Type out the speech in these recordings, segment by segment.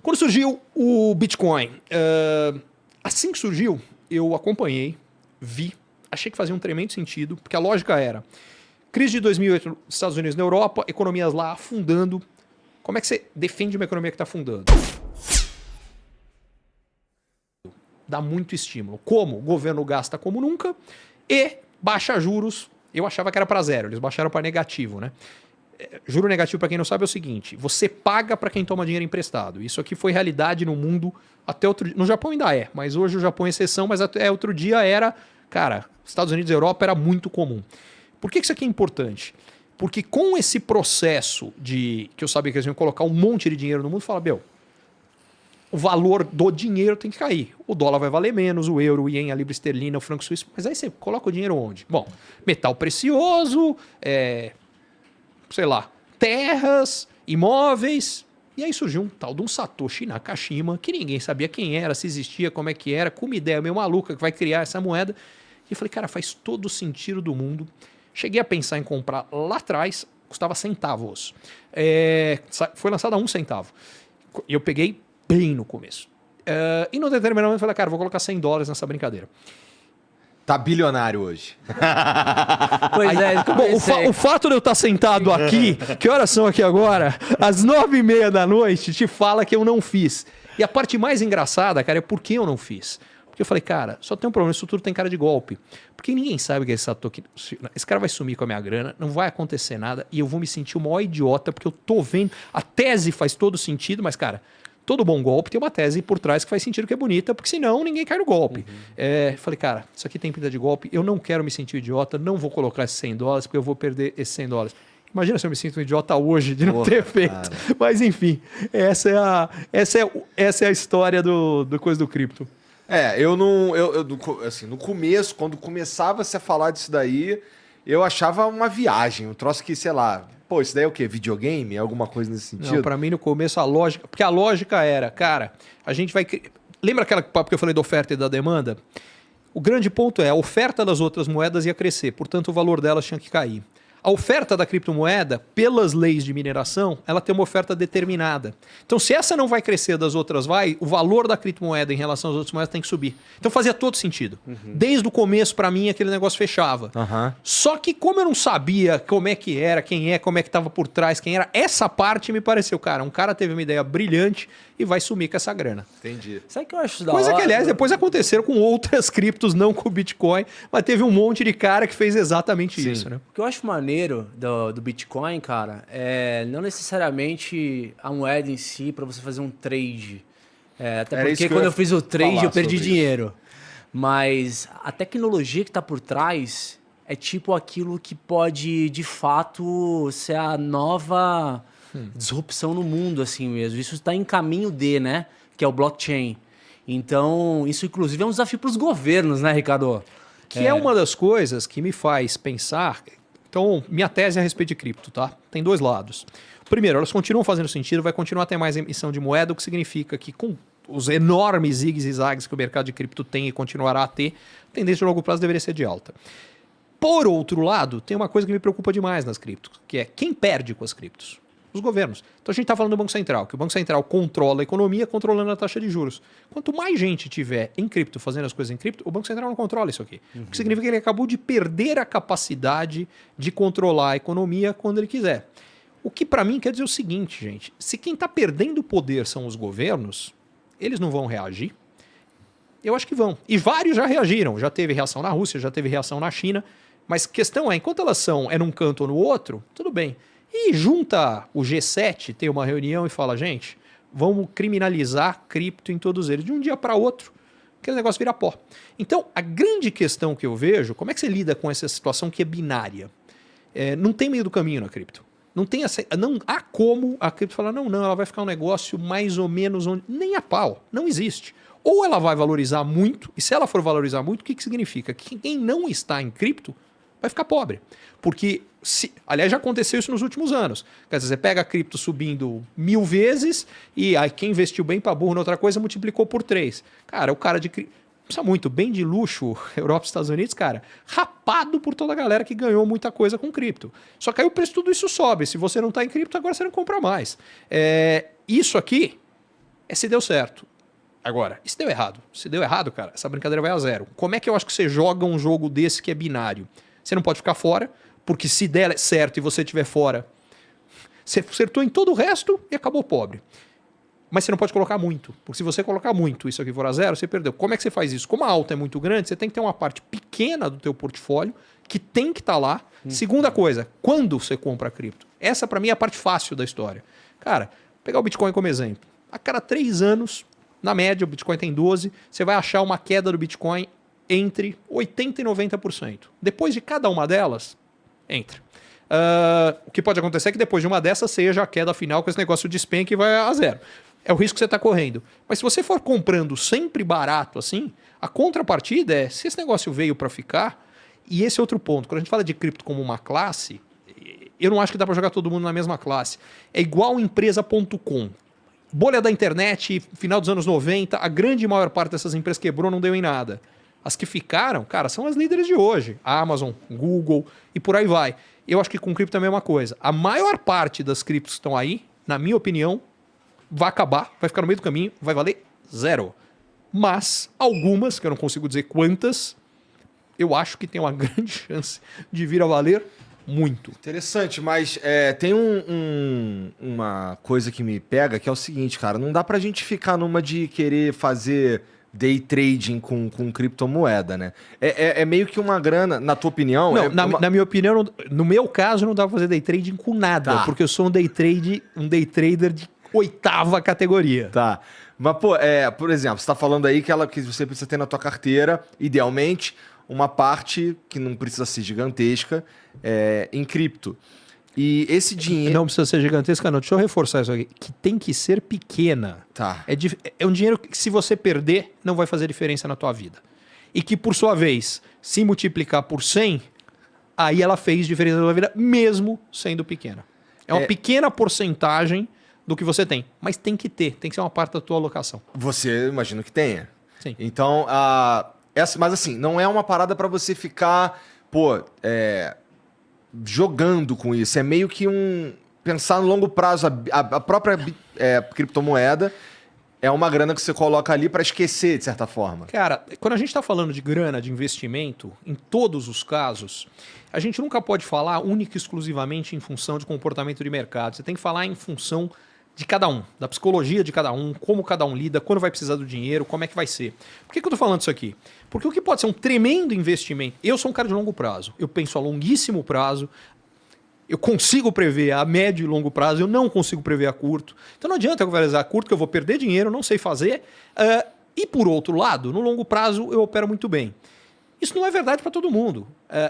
Quando surgiu o Bitcoin, assim que surgiu, eu acompanhei, vi, achei que fazia um tremendo sentido, porque a lógica era crise de 2008 nos Estados Unidos e na Europa, economias lá afundando. Como é que você defende uma economia que está afundando? Dá muito estímulo. Como? O governo gasta como nunca e baixa juros. Eu achava que era para zero, eles baixaram para negativo, né? Juro negativo, para quem não sabe, é o seguinte: você paga para quem toma dinheiro emprestado. Isso aqui foi realidade no mundo até outro dia. No Japão ainda é, mas hoje o Japão é exceção, mas até outro dia era, cara, Estados Unidos e Europa era muito comum. Por que isso aqui é importante? Porque com esse processo de que eu sabia que eles iam colocar um monte de dinheiro no mundo, fala, meu, o valor do dinheiro tem que cair. O dólar vai valer menos, o euro, o ien, a libra esterlina, o franco suíço. Mas aí você coloca o dinheiro onde? Bom, metal precioso, sei lá, terras, imóveis. E aí surgiu um tal de um Satoshi Nakashima, que ninguém sabia quem era, se existia, como é que era, com uma ideia meio maluca que vai criar essa moeda. E eu falei, cara, faz todo o sentido do mundo. Cheguei a pensar em comprar lá atrás, custava centavos. Foi lançado a 1 centavo. E eu peguei bem no começo. E no determinado momento eu falei, cara, vou colocar $100 nessa brincadeira. Tá bilionário hoje. Pois Bom, o fato de eu estar sentado aqui, que horas são aqui agora? Às 9h30 da noite, te fala que eu não fiz. E a parte mais engraçada, cara, é por que eu não fiz. Porque eu falei, cara, só tem um problema, isso tudo tem cara de golpe. Porque ninguém sabe que esse cara vai sumir com a minha grana, não vai acontecer nada e eu vou me sentir o maior idiota porque eu tô vendo, a tese faz todo sentido, mas cara, todo bom golpe tem uma tese por trás que faz sentido, que é bonita, porque senão ninguém cai no golpe. Falei, cara, isso aqui tem pinta de golpe, eu não quero me sentir idiota, não vou colocar esses $100 porque eu vou perder esses $100. Imagina se eu me sinto um idiota hoje de não ter feito. Cara. Mas enfim, essa é a história do coisa do cripto. Assim, no começo, quando começava-se a falar disso daí, eu achava uma viagem, um troço que, sei lá, pô, isso daí é o quê? Videogame? Alguma coisa nesse sentido? Não, pra mim no começo a lógica, porque a lógica era, cara, a gente vai... Lembra aquela papo que eu falei da oferta e da demanda? O grande ponto é, a oferta das outras moedas ia crescer, portanto o valor delas tinha que cair. A oferta da criptomoeda, pelas leis de mineração, ela tem uma oferta determinada. Então, se essa não vai crescer, das outras vai, o valor da criptomoeda em relação às outras moedas tem que subir. Então, fazia todo sentido. Desde o começo, para mim, aquele negócio fechava. Só que, como eu não sabia como é que era, quem é, como é que estava por trás, quem era, essa parte me pareceu, cara, um cara teve uma ideia brilhante e vai sumir com essa grana. Entendi. Sabe o que eu acho da Coisa hora? que, aliás, depois aconteceram com outras criptos, não com o Bitcoin, mas teve um monte de cara que fez exatamente isso, né? O que eu acho maneiro do Bitcoin, cara, é não necessariamente a moeda em si para você fazer um trade. Até porque quando eu fiz o trade eu perdi dinheiro. Mas a tecnologia que está por trás é tipo aquilo que pode, de fato, ser a nova disrupção no mundo, assim mesmo. Isso está em caminho né? Que é o blockchain. Então, isso inclusive é um desafio para os governos, né, Ricardo? Que é uma das coisas que me faz pensar... Então, minha tese é a respeito de cripto, tá? Tem dois lados. Primeiro, elas continuam fazendo sentido, vai continuar a ter mais emissão de moeda, o que significa que com os enormes zigs e zags que o mercado de cripto tem e continuará a ter, a tendência de longo prazo deveria ser de alta. Por outro lado, tem uma coisa que me preocupa demais nas criptos, que é quem perde com as criptos? Os governos. Então a gente está falando do Banco Central, que o Banco Central controla a economia controlando a taxa de juros. Quanto mais gente tiver em cripto, fazendo as coisas em cripto, o Banco Central não controla isso aqui. O que significa que ele acabou de perder a capacidade de controlar a economia quando ele quiser. O que para mim quer dizer o seguinte, gente. Se quem está perdendo o poder são os governos, eles não vão reagir? Eu acho que vão. E vários já reagiram. Já teve reação na Rússia, já teve reação na China. Mas a questão é, enquanto elas são num canto ou no outro, tudo bem. E junta o G7, tem uma reunião e fala, gente, vamos criminalizar cripto em todos eles. De um dia para outro, aquele negócio vira pó. Então, a grande questão que eu vejo, como é que você lida com essa situação que é binária? Não tem meio do caminho na cripto. Não há como a cripto falar, não, ela vai ficar um negócio mais ou menos onde... Nem a pau, não existe. Ou ela vai valorizar muito, e se ela for valorizar muito, o que significa? Que quem não está em cripto vai ficar pobre. Porque, aliás, já aconteceu isso nos últimos anos. Quer dizer, você pega a cripto subindo 1000 vezes e aí quem investiu bem para burro na outra coisa multiplicou por 3. Cara, o cara de cripto... Precisa muito, bem de luxo, Europa e Estados Unidos, cara, rapado por toda a galera que ganhou muita coisa com cripto. Só que aí o preço de tudo isso sobe. Se você não está em cripto, agora você não compra mais. Isso aqui é se deu certo. Agora, e se deu errado? Se deu errado, cara, essa brincadeira vai a zero. Como é que eu acho que você joga um jogo desse que é binário? Você não pode ficar fora, porque se der certo e você estiver fora, você acertou em todo o resto e acabou pobre. Mas você não pode colocar muito, porque se você colocar muito e isso aqui for a zero, você perdeu. Como é que você faz isso? Como a alta é muito grande, você tem que ter uma parte pequena do teu portfólio que tem que estar lá. Segunda coisa, quando você compra cripto? Essa para mim é a parte fácil da história. Cara, pegar o Bitcoin como exemplo. A cada 3 anos, na média, o Bitcoin tem 12, você vai achar uma queda do Bitcoin entre 80% e 90%. Depois de cada uma delas, entra. O que pode acontecer é que depois de uma dessas seja a queda final com esse negócio de despenca e vai a zero. É o risco que você está correndo. Mas se você for comprando sempre barato assim, a contrapartida é, se esse negócio veio para ficar, e esse é outro ponto, quando a gente fala de cripto como uma classe, eu não acho que dá para jogar todo mundo na mesma classe. É igual empresa.com. Bolha da internet, final dos anos 90, a grande maior parte dessas empresas quebrou, não deu em nada. As que ficaram, cara, são as líderes de hoje. Amazon, Google e por aí vai. Eu acho que com cripto é a mesma coisa. A maior parte das criptos que estão aí, na minha opinião, vai acabar, vai ficar no meio do caminho, vai valer zero. Mas algumas, que eu não consigo dizer quantas, eu acho que tem uma grande chance de vir a valer muito. Interessante, mas tem uma coisa que me pega, que é o seguinte, cara, não dá pra gente ficar numa de querer fazer day trading com criptomoeda, né? É meio que uma grana, na tua opinião... Não, na minha opinião, no meu caso, não dá pra fazer day trading com nada, porque eu sou um day trader de 8ª categoria. Tá. Mas, pô, por exemplo, você tá falando aí que você precisa ter na tua carteira, idealmente, uma parte que não precisa ser gigantesca em cripto. E esse dinheiro... Não precisa ser gigantesca, não. Deixa eu reforçar isso aqui. Que tem que ser pequena. Tá. É um dinheiro que, se você perder, não vai fazer diferença na tua vida. E que, por sua vez, se multiplicar por 100, aí ela fez diferença na tua vida, mesmo sendo pequena. É uma pequena porcentagem do que você tem. Mas tem que ser uma parte da tua alocação. Você, imagino que tenha. Sim. Então, mas assim, não é uma parada pra você ficar, jogando com isso. É meio que pensar no longo prazo. A própria criptomoeda é uma grana que você coloca ali para esquecer, de certa forma. Cara, quando a gente está falando de grana, de investimento, em todos os casos, a gente nunca pode falar única e exclusivamente em função de comportamento de mercado. Você tem que falar em função de cada um, da psicologia de cada um, como cada um lida, quando vai precisar do dinheiro, como é que vai ser. Por que eu estou falando isso aqui? Porque o que pode ser um tremendo investimento... Eu sou um cara de longo prazo, eu penso a longuíssimo prazo, eu consigo prever a médio e longo prazo, eu não consigo prever a curto. Então não adianta eu conversar a curto, que eu vou perder dinheiro, não sei fazer. E por outro lado, no longo prazo eu opero muito bem. Isso não é verdade para todo mundo.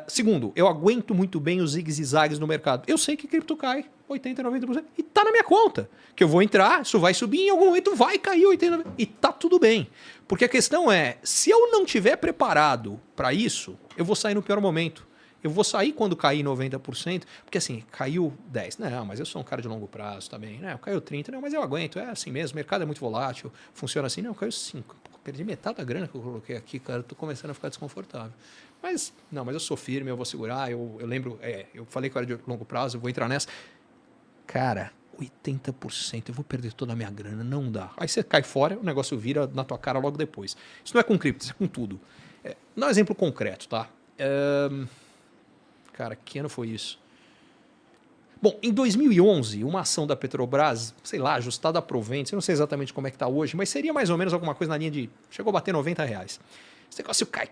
Segundo, eu aguento muito bem os zigue e zagues no mercado. Eu sei que cripto cai 80%, 90% e tá na minha conta. Que eu vou entrar, isso vai subir, em algum momento vai cair 80%, 90%. E tá tudo bem. Porque a questão é, se eu não tiver preparado para isso, eu vou sair no pior momento. Eu vou sair quando cair 90%, porque assim, caiu 10%. Não, mas eu sou um cara de longo prazo também. Não, caiu 30%, não, mas eu aguento. É assim mesmo, o mercado é muito volátil, funciona assim. Não, caiu 5%. Perdi metade da grana que eu coloquei aqui, cara. Tô começando a ficar desconfortável. Mas eu sou firme, eu vou segurar. Eu lembro, eu falei que eu era de longo prazo, eu vou entrar nessa. Cara, 80%, eu vou perder toda a minha grana, não dá. Aí você cai fora, o negócio vira na tua cara logo depois. Isso não é com cripto, isso é com tudo. Dá um exemplo concreto, tá? Cara, que ano foi isso? Bom, em 2011, uma ação da Petrobras, sei lá, ajustada a proventos, eu não sei exatamente como é que está hoje, mas seria mais ou menos alguma coisa na linha de... Chegou a bater R$90. Esse negócio cai.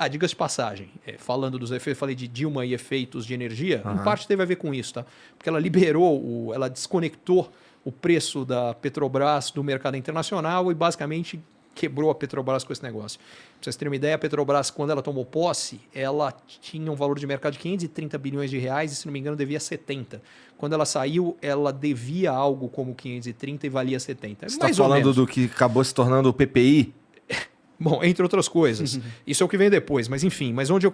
Diga-se de passagem, falando dos efeitos, falei de Dilma e efeitos de energia, em parte teve a ver com isso, tá? Porque ela liberou, ela desconectou o preço da Petrobras do mercado internacional e basicamente quebrou a Petrobras com esse negócio. Pra vocês terem uma ideia, a Petrobras, quando ela tomou posse, ela tinha um valor de mercado de 530 bilhões de reais e, se não me engano, devia 70. Quando ela saiu, ela devia algo como 530 e valia 70. Você está falando do que acabou se tornando o PPI? Bom, entre outras coisas. Isso é o que vem depois, mas enfim. Mas onde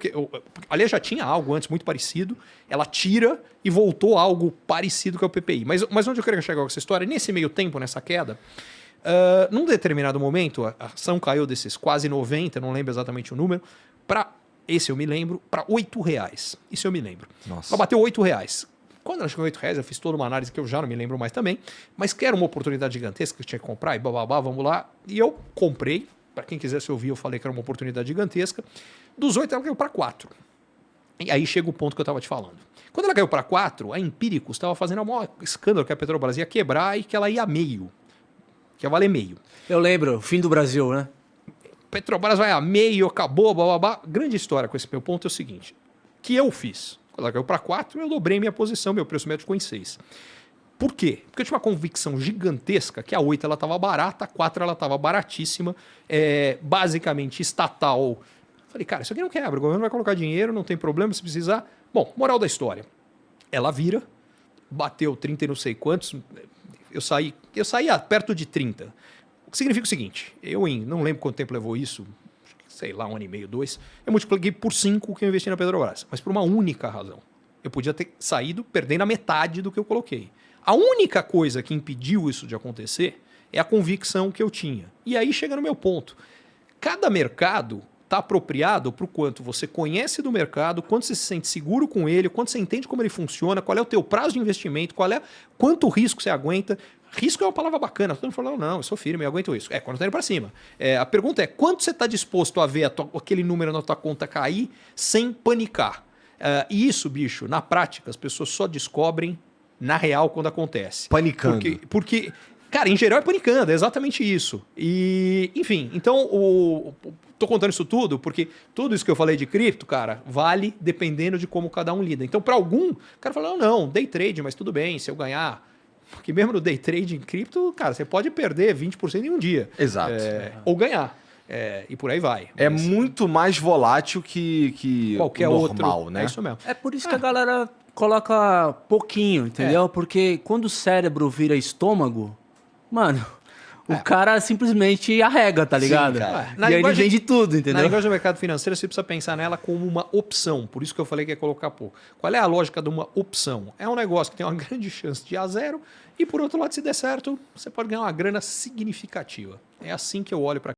aliás, já tinha algo antes muito parecido, ela tira e voltou a algo parecido que é o PPI. Mas onde eu queria chegar com essa história? Nesse meio tempo, nessa queda... num determinado momento, a ação caiu desses quase 90, não lembro exatamente o número, esse eu me lembro, para R$8. Isso eu me lembro. Nossa. Ela bateu R$8. Quando ela chegou em R$8, eu fiz toda uma análise que eu já não me lembro mais também, mas que era uma oportunidade gigantesca que eu tinha que comprar e bababá, vamos lá. E eu comprei, para quem quisesse ouvir, eu falei que era uma oportunidade gigantesca. Dos 8 ela caiu para 4. E aí chega o ponto que eu estava te falando. Quando ela caiu para 4, a Empíricos estava fazendo o maior escândalo que a Petrobras ia quebrar e que ela ia a meio. Que ia valer meio. Eu lembro, fim do Brasil, né? Petrobras vai a meio, acabou, bababá. Grande história com esse meu ponto é o seguinte. Que eu fiz. Quando ela caiu para 4, eu dobrei minha posição, meu preço médio ficou em 6. Por quê? Porque eu tinha uma convicção gigantesca que a 8 ela estava barata, a 4 ela estava baratíssima, basicamente estatal. Falei, cara, isso aqui não quebra, o governo vai colocar dinheiro, não tem problema, se precisar. Bom, moral da história. Ela vira, bateu 30 e não sei quantos, eu saí perto de 30. O que significa o seguinte, não lembro quanto tempo levou isso, sei lá, 1 ano e meio, 2, eu multipliquei por 5 o que eu investi na Petrobras, mas por uma única razão. Eu podia ter saído perdendo a metade do que eu coloquei. A única coisa que impediu isso de acontecer é a convicção que eu tinha. E aí chega no meu ponto. Cada mercado está apropriado para o quanto você conhece do mercado, quanto você se sente seguro com ele, quanto você entende como ele funciona, qual é o teu prazo de investimento, quanto risco você aguenta. Risco é uma palavra bacana. Todo mundo fala, não, eu sou firme, eu aguento isso. Quando está indo para cima. A pergunta é, quanto você está disposto a ver aquele número na tua conta cair sem panicar? E isso, bicho, na prática, as pessoas só descobrem na real quando acontece. Panicando. Porque cara, em geral é panicando, é exatamente isso. E, enfim, então, tô contando isso tudo porque tudo isso que eu falei de cripto, cara, vale dependendo de como cada um lida. Então, para algum, o cara fala, não, day trade, mas tudo bem, se eu ganhar... Porque mesmo no day trade em cripto, cara, você pode perder 20% em um dia. Exato. Ou ganhar. E por aí vai. É muito mais volátil que qualquer o normal, outro, né? É isso mesmo. É por isso que a galera coloca pouquinho, entendeu? Porque quando o cérebro vira estômago, mano, o cara simplesmente arrega, tá ligado? cara. E aí ele vende tudo, entendeu? Na linguagem do mercado financeiro, você precisa pensar nela como uma opção. Por isso que eu falei que é colocar pouco. Qual é a lógica de uma opção? É um negócio que tem uma grande chance de ir a zero e, por outro lado, se der certo, você pode ganhar uma grana significativa. É assim que eu olho para